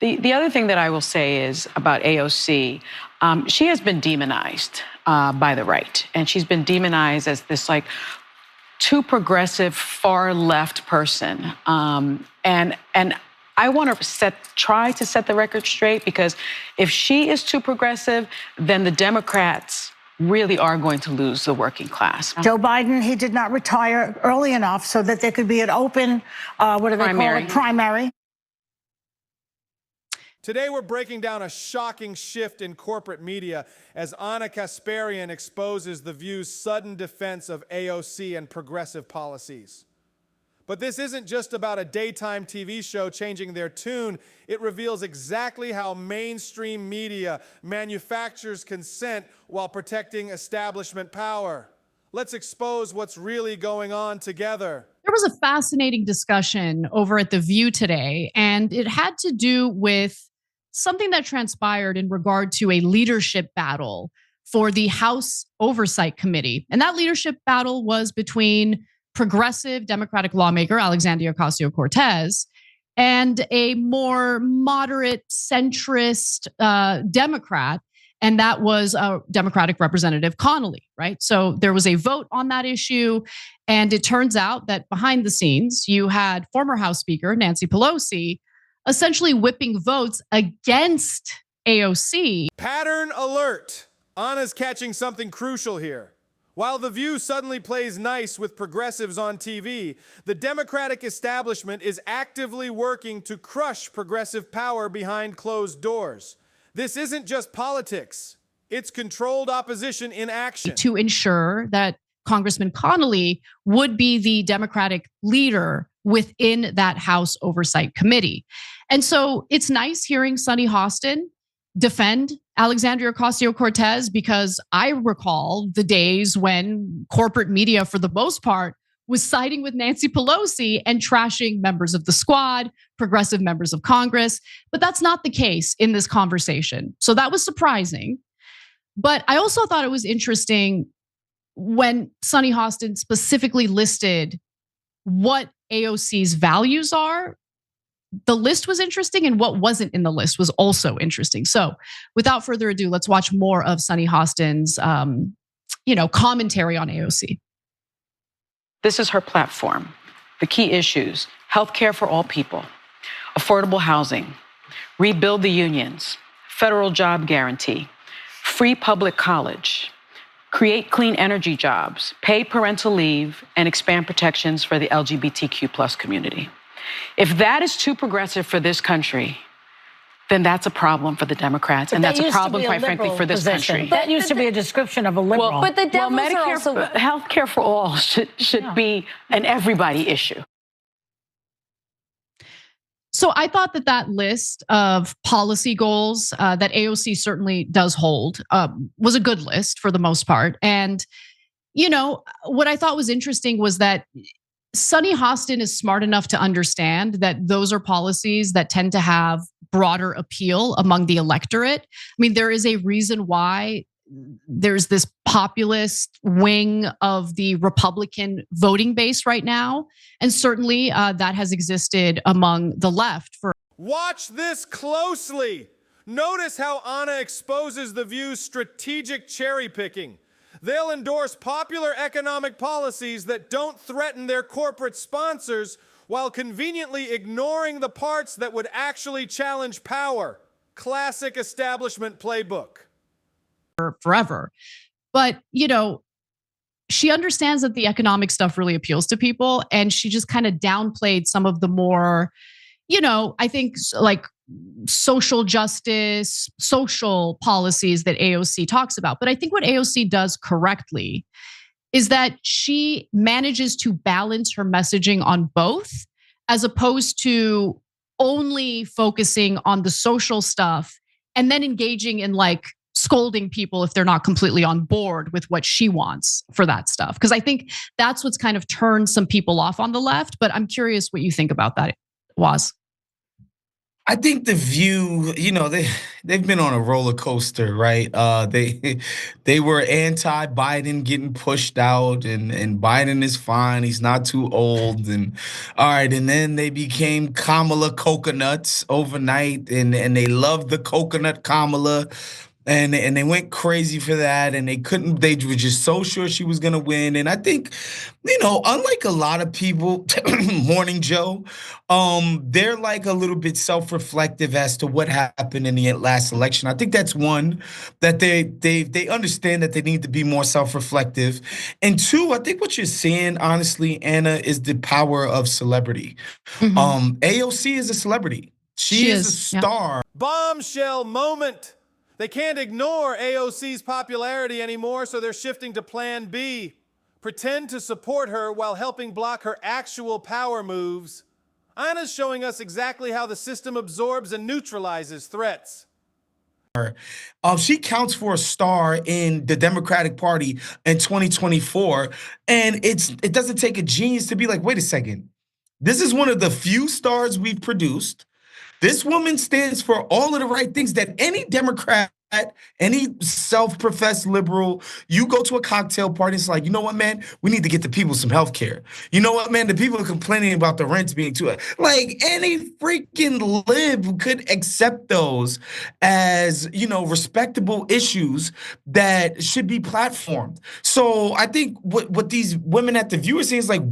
The other thing that I will say is about AOC, she has been demonized by the right. And she's been demonized as this like too progressive, far left person. And I want to try to set the record straight, because if she is too progressive, then the Democrats really are going to lose the working class. Joe Biden, he did not retire early enough so that there could be an open, what do they call it, primary. Today, we're breaking down a shocking shift in corporate media as Ana Kasparian exposes The View's sudden defense of AOC and progressive policies. But this isn't just about a daytime TV show changing their tune. It reveals exactly how mainstream media manufactures consent while protecting establishment power. Let's expose what's really going on together. There was a fascinating discussion over at The View today, and it had to do with something that transpired in regard to a leadership battle for the House Oversight Committee. And that leadership battle was between progressive Democratic lawmaker Alexandria Ocasio-Cortez and a more moderate centrist Democrat, and that was Democratic Representative Connolly, right? So there was a vote on that issue, and it turns out that behind the scenes, you had former House Speaker Nancy Pelosi essentially whipping votes against AOC. Pattern alert. Anna's catching something crucial here. While The View suddenly plays nice with progressives on TV, the Democratic establishment is actively working to crush progressive power behind closed doors. This isn't just politics. It's controlled opposition in action. To ensure that Congressman Connolly would be the Democratic leader within that House Oversight Committee. And so it's nice hearing Sunny Hostin defend Alexandria Ocasio-Cortez, because I recall the days when corporate media, for the most part, was siding with Nancy Pelosi and trashing members of the squad, progressive members of Congress. But that's not the case in this conversation. So that was surprising. But I also thought it was interesting when Sunny Hostin specifically listed what AOC's values are. The list was interesting, and what wasn't in the list was also interesting. So without further ado, let's watch more of Sunny Hostin's commentary on AOC. This is her platform. The key issues: healthcare for all people, affordable housing, rebuild the unions, federal job guarantee, free public college, create clean energy jobs, pay parental leave, and expand protections for the LGBTQ+ community. If that is too progressive for this country, then that's a problem for the Democrats, and that's a problem, quite frankly, for this country. That used to be a description of a liberal. Well, but the devils Medicare, are also healthcare for all should be an everybody issue. So I thought that list of policy goals that AOC certainly does hold was a good list for the most part. And, what I thought was interesting was that Sunny Hostin is smart enough to understand that those are policies that tend to have broader appeal among the electorate. I mean, there is a reason why there's this populist wing of the Republican voting base right now. And certainly that has existed among the left for. Watch this closely. Notice how Ana exposes The View's strategic cherry picking. They'll endorse popular economic policies that don't threaten their corporate sponsors while conveniently ignoring the parts that would actually challenge power. Classic establishment playbook. Forever. But, she understands that the economic stuff really appeals to people, and she just kind of downplayed some of the more, I think like social justice, social policies that AOC talks about. But I think what AOC does correctly is that she manages to balance her messaging on both, as opposed to only focusing on the social stuff and then engaging in like scolding people if they're not completely on board with what she wants for that stuff. Because I think that's what's kind of turned some people off on the left. But I'm curious what you think about that, Waz. I think the View, they've been on a roller coaster, right? They were anti-Biden getting pushed out, and Biden is fine. He's not too old, and all right. And then they became Kamala coconuts overnight, and they loved the coconut Kamala. And they went crazy for that, and they were just so sure she was gonna win. And I think, unlike a lot of people, Morning Joe, they're like a little bit self-reflective as to what happened in the last election. I think that's one, that they understand that they need to be more self-reflective. And two, I think what you're seeing, honestly, Anna, is the power of celebrity. AOC is a celebrity. She is a star. Bombshell moment. They can't ignore AOC's popularity anymore, so they're shifting to plan B. Pretend to support her while helping block her actual power moves. Anna's showing us exactly how the system absorbs and neutralizes threats. She counts for a star in the Democratic Party in 2024, and it doesn't take a genius to be like, wait a second, this is one of the few stars we've produced. This woman stands for all of the right things that any Democrat, any self-professed liberal, you go to a cocktail party, it's like, you know what, man? We need to get the people some health care. You know what, man? The people are complaining about the rents being too high. Like, any freaking lib could accept those as, respectable issues that should be platformed. So I think what these women at the View are saying is like,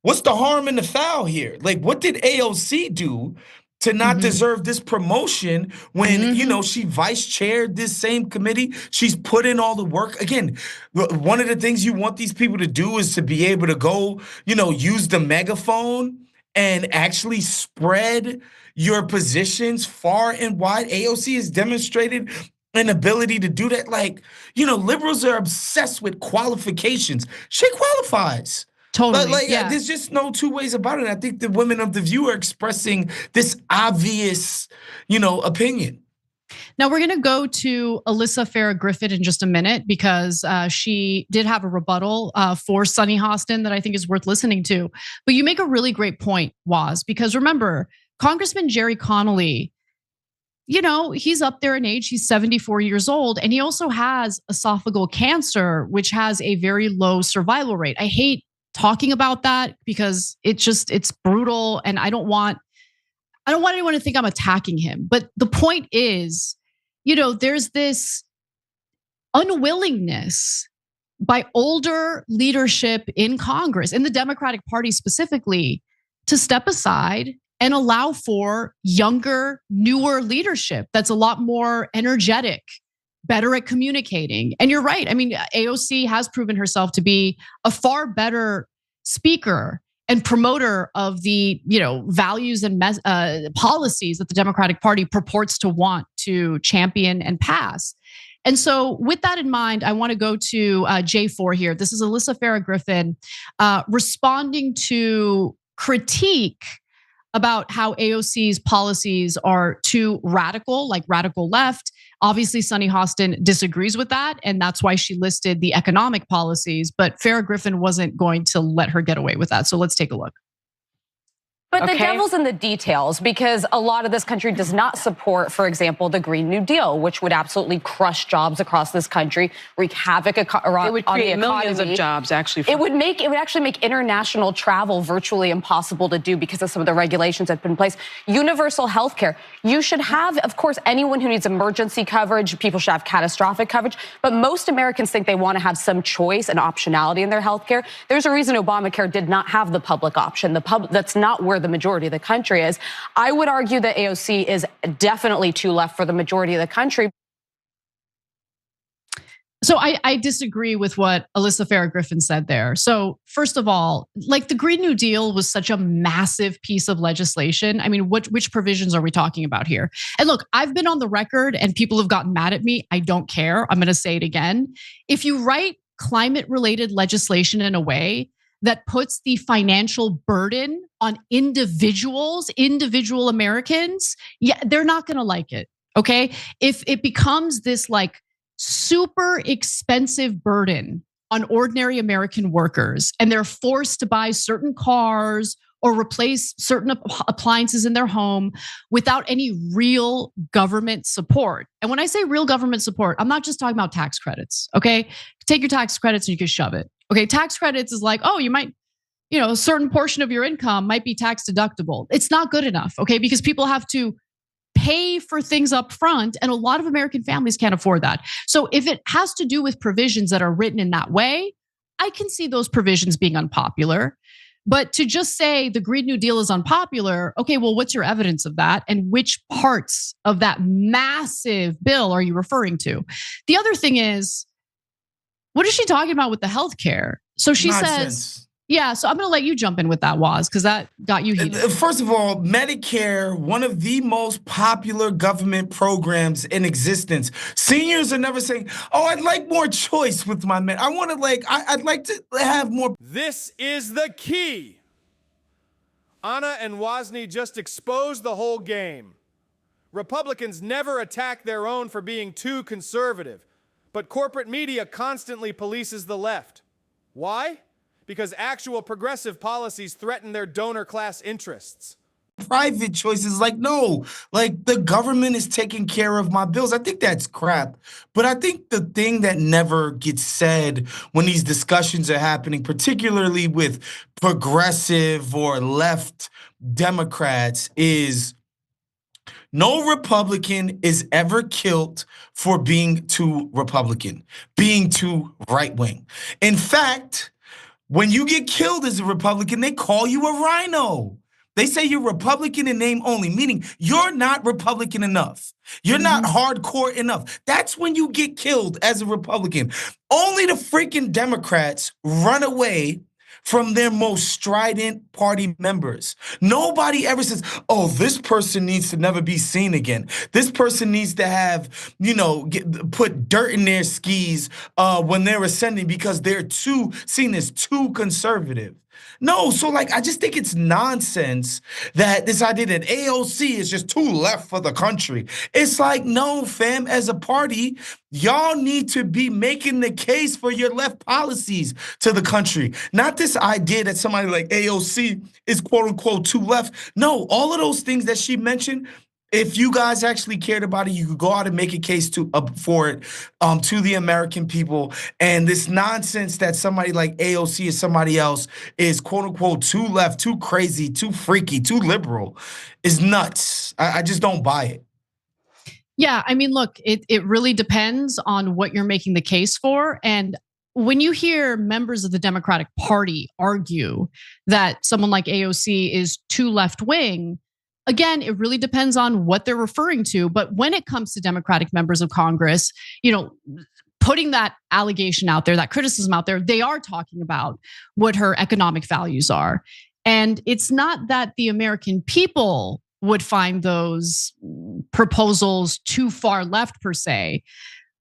what's the harm in the foul here? Like, what did AOC do to not deserve this promotion when, she vice chaired this same committee? She's put in all the work. Again, one of the things you want these people to do is to be able to go, use the megaphone and actually spread your positions far and wide. AOC has demonstrated an ability to do that. Like, liberals are obsessed with qualifications. She qualifies. Totally. There's just no two ways about it. I think the women of the View are expressing this obvious, opinion. Now we're going to go to Alyssa Farah Griffith in just a minute, because she did have a rebuttal for Sunny Hostin that I think is worth listening to. But you make a really great point, Waz, because remember, Congressman Jerry Connolly, he's up there in age. He's 74 years old, and he also has esophageal cancer, which has a very low survival rate. I hate talking about that because it's brutal, and I don't want anyone to think I'm attacking him. But the point is, there's this unwillingness by older leadership in Congress, in the Democratic Party specifically, to step aside and allow for younger, newer leadership that's a lot more energetic, better at communicating. And you're right. I mean, AOC has proven herself to be a far better speaker and promoter of the, values and policies that the Democratic Party purports to want to champion and pass. And so with that in mind, I want to go to J4 here. This is Alyssa Farah Griffin responding to critique about how AOC's policies are too radical, like radical left. Obviously, Sunny Hostin disagrees with that, and that's why she listed the economic policies, but Farah Griffin wasn't going to let her get away with that. So let's take a look. But the devil's in the details, because a lot of this country does not support, for example, the Green New Deal, which would absolutely crush jobs across this country, wreak havoc on the economy. It would create millions of jobs, actually. It would actually make international travel virtually impossible to do because of some of the regulations that have been in place. Universal health care. You should have, of course, anyone who needs emergency coverage, people should have catastrophic coverage, but most Americans think they want to have some choice and optionality in their health care. There's a reason Obamacare did not have the public option. That's not where the majority of the country is. I would argue that AOC is definitely too left for the majority of the country. So I disagree with what Alyssa Farah Griffin said there. So first of all, like, the Green New Deal was such a massive piece of legislation. I mean, which provisions are we talking about here? And look, I've been on the record and people have gotten mad at me. I don't care. I'm going to say it again. If you write climate-related legislation in a way that puts the financial burden on individual Americans, they're not going to like it, okay? If it becomes this like super expensive burden on ordinary American workers, and they're forced to buy certain cars or replace certain appliances in their home without any real government support. And when I say real government support, I'm not just talking about tax credits, okay? Take your tax credits and you can shove it. Okay, tax credits is like, oh, you might, a certain portion of your income might be tax deductible. It's not good enough, okay? Because people have to pay for things up front, and a lot of American families can't afford that. So if it has to do with provisions that are written in that way, I can see those provisions being unpopular. But to just say the Green New Deal is unpopular, okay, well, what's your evidence of that? And which parts of that massive bill are you referring to? The other thing is, what is she talking about with the healthcare? So she says, yeah, so I'm going to let you jump in with that, Waz, because that got you heated. First of all, Medicare, one of the most popular government programs in existence. Seniors are never saying, oh, I'd like more choice with my med. I'd like to have more. This is the key. Anna and Wozni just exposed the whole game. Republicans never attack their own for being too conservative, but corporate media constantly polices the left. Why? Because actual progressive policies threaten their donor class interests. Private choices, like, no, like the government is taking care of my bills. I think that's crap. But I think the thing that never gets said when these discussions are happening, particularly with progressive or left Democrats, is no Republican is ever killed for being too Republican, being too right wing. In fact, when you get killed as a Republican, they call you a rhino. They say you're Republican in name only, meaning you're not Republican enough. You're not hardcore enough. That's when you get killed as a Republican. Only the freaking Democrats run away from their most strident party members. Nobody ever says, oh, this person needs to never be seen again. This person needs to have, put dirt in their skis when they're ascending because they're seen as too conservative. No, so I just think it's nonsense that this idea that AOC is just too left for the country. It's like, no, fam, as a party, y'all need to be making the case for your left policies to the country. Not this idea that somebody like AOC is quote unquote too left. No, all of those things that she mentioned, if you guys actually cared about it, you could go out and make a case for it to the American people. And this nonsense that somebody like AOC or somebody else is quote unquote too left, too crazy, too freaky, too liberal is nuts. I just don't buy it. Yeah, I mean, look, it really depends on what you're making the case for. And when you hear members of the Democratic Party argue that someone like AOC is too left wing, again, it really depends on what they're referring to. But when it comes to Democratic members of Congress, putting that allegation out there, that criticism out there, they are talking about what her economic values are. And it's not that the American people would find those proposals too far left per se,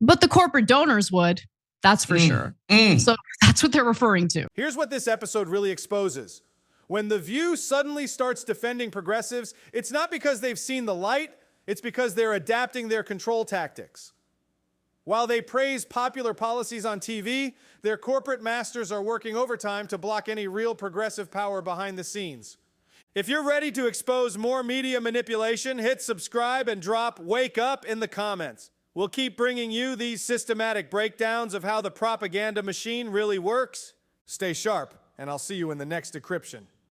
but the corporate donors would, that's for sure. So that's what they're referring to. Here's what this episode really exposes. When The View suddenly starts defending progressives, it's not because they've seen the light, it's because they're adapting their control tactics. While they praise popular policies on TV, their corporate masters are working overtime to block any real progressive power behind the scenes. If you're ready to expose more media manipulation, hit subscribe and drop "Wake Up" in the comments. We'll keep bringing you these systematic breakdowns of how the propaganda machine really works. Stay sharp, and I'll see you in the next decryption.